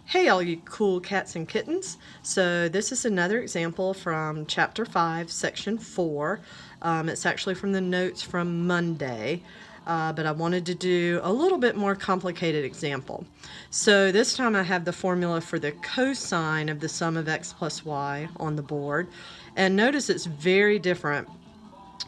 Hey all you cool cats and kittens. So this is another example from chapter 5 section 4. It's actually from the notes from Monday, but I wanted to do a little bit more complicated example. So this time I have the formula for the cosine of the sum of x plus y on the board, and notice it's very different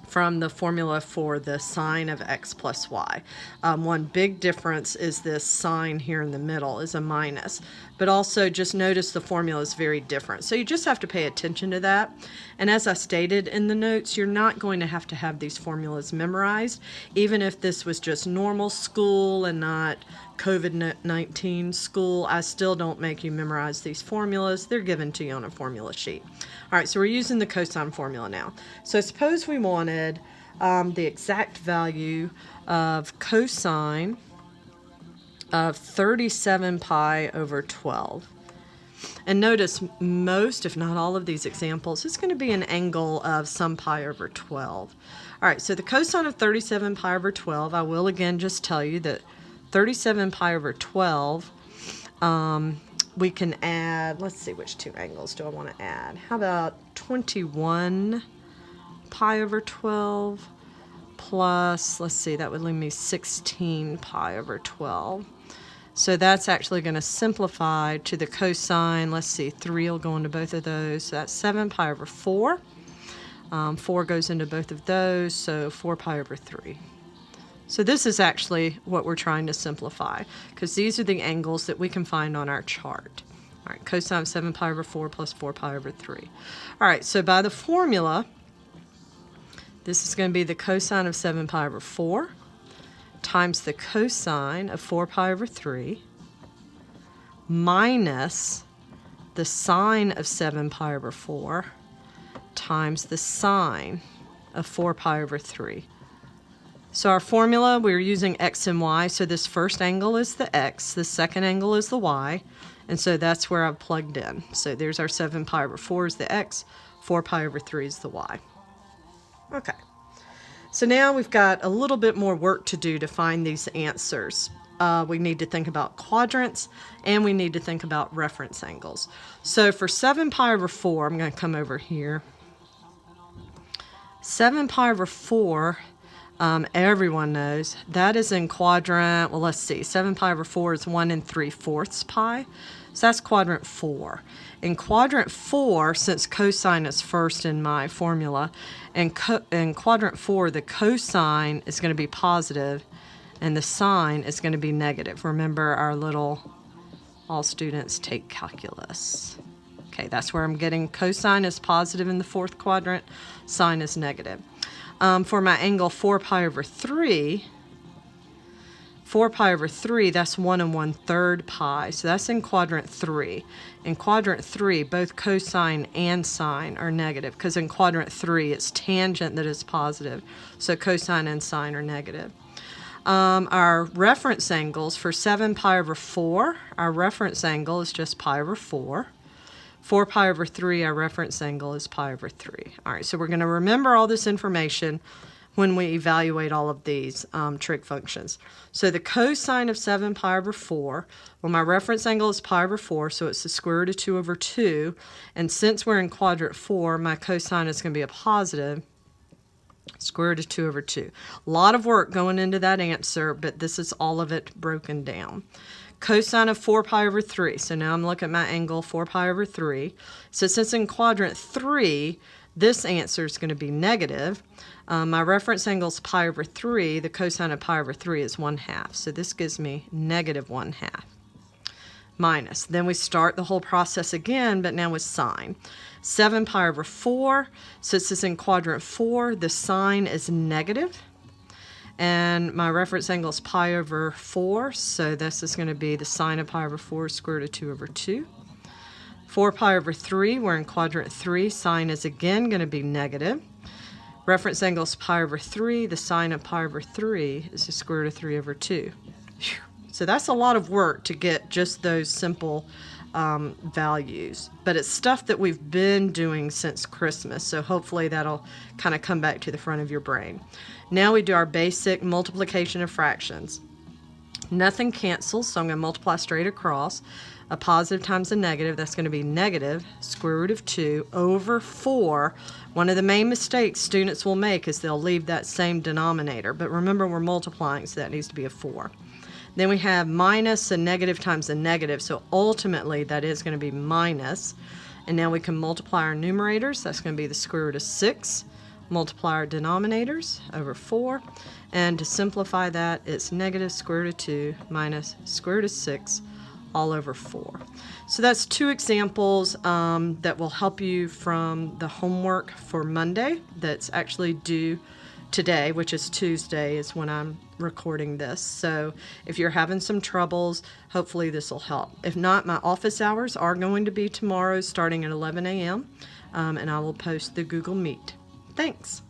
from the formula for the sine of x plus y. One big difference is this sign here in the middle is a minus, but also just notice the formula is very different. So you just have to pay attention to that. And as I stated in the notes, you're not going to have these formulas memorized. Even if this was just normal school and not COVID-19 school, I still don't make you memorize these formulas. They're given to you on a formula sheet. All right, so we're using the cosine formula now. So suppose we wanted the exact value of cosine of 37 pi over 12. And notice most, if not all of these examples, it's going to be an angle of some pi over 12. All right, so the cosine of 37 pi over 12, I will again just tell you that 37 pi over 12, we can add, let's see, which two angles do I want to add? How about 21 pi over 12 plus, let's see, that would leave me 16 pi over 12. So that's actually going to simplify to the cosine. Let's see, 3 will go into both of those. So that's 7 pi over 4. 4 goes into both of those, so 4 pi over 3. So this is actually what we're trying to simplify, because these are the angles that we can find on our chart. All right, cosine of 7 pi over 4 plus 4 pi over 3. All right, so by the formula, this is going to be the cosine of 7 pi over 4 times the cosine of 4 pi over 3 minus the sine of 7 pi over 4 times the sine of 4 pi over 3. So our formula, we're using x and y, so this first angle is the x, the second angle is the y, and so that's where I've plugged in. So there's our 7 pi over 4 is the x, 4 pi over 3 is the y. Okay, so now we've got a little bit more work to do to find these answers. We need to think about quadrants, and we need to think about reference angles. So for 7 pi over 4, I'm going to come over here. 7 pi over 4, everyone knows that is in quadrant, well, let's see, 7 pi over 4 is 1 3/4 pi, so that's quadrant 4. In quadrant 4, since cosine is first in my formula, in quadrant 4, the cosine is going to be positive and the sine is going to be negative. Remember our little, all students take calculus. Okay, that's where I'm getting cosine is positive in the fourth quadrant, sine is negative. For my angle 4 pi over 3, 4 pi over 3, that's 1 1/3 pi. So that's in quadrant 3. In quadrant 3, both cosine and sine are negative, because in quadrant 3, it's tangent that is positive. So cosine and sine are negative. Our reference angles for 7 pi over 4, our reference angle is just pi over 4. 4 pi over 3, our reference angle is pi over 3. All right, so we're going to remember all this information when we evaluate all of these trig functions. So the cosine of 7 pi over 4, well, my reference angle is pi over 4, so it's the square root of 2 over 2. And since we're in quadrant 4, my cosine is going to be a positive square root of 2 over 2. A lot of work going into that answer, but this is all of it broken down. Cosine of 4 pi over 3. So now I'm looking at my angle 4 pi over 3. So since in quadrant 3, this answer is going to be negative. My reference angle is pi over 3. The cosine of pi over 3 is 1/2. So this gives me negative 1/2. Minus. Then we start the whole process again, but now with sine. 7 pi over 4. So this is in quadrant 4. The sine is negative. And my reference angle is pi over 4, so this is going to be the sine of pi over 4 square root of 2 over 2. 4 pi over 3, we're in quadrant 3, sine is again going to be negative. Reference angle is pi over 3, the sine of pi over 3 is the square root of 3 over 2. Whew. So that's a lot of work to get just those simple values, but it's stuff that we've been doing since Christmas, so hopefully that'll kind of come back to the front of your brain. Now we do our basic multiplication of fractions. Nothing cancels, so I'm going to multiply straight across. A positive times a negative, that's going to be negative square root of 2 over 4. One of the main mistakes students will make is they'll leave that same denominator. But remember, we're multiplying, so that needs to be a 4. Then we have minus a negative times a negative, so ultimately that is going to be minus. And now we can multiply our numerators. That's going to be the square root of 6. Multiply our denominators over 4. And to simplify that, it's negative square root of 2 minus square root of 6 all over 4. So that's 2 examples that will help you from the homework for Monday that's actually due today, which is Tuesday is when I'm recording this. So if you're having some troubles, hopefully this will help. If not, my office hours are going to be tomorrow starting at 11 a.m. And I will post the Google Meet. Thanks.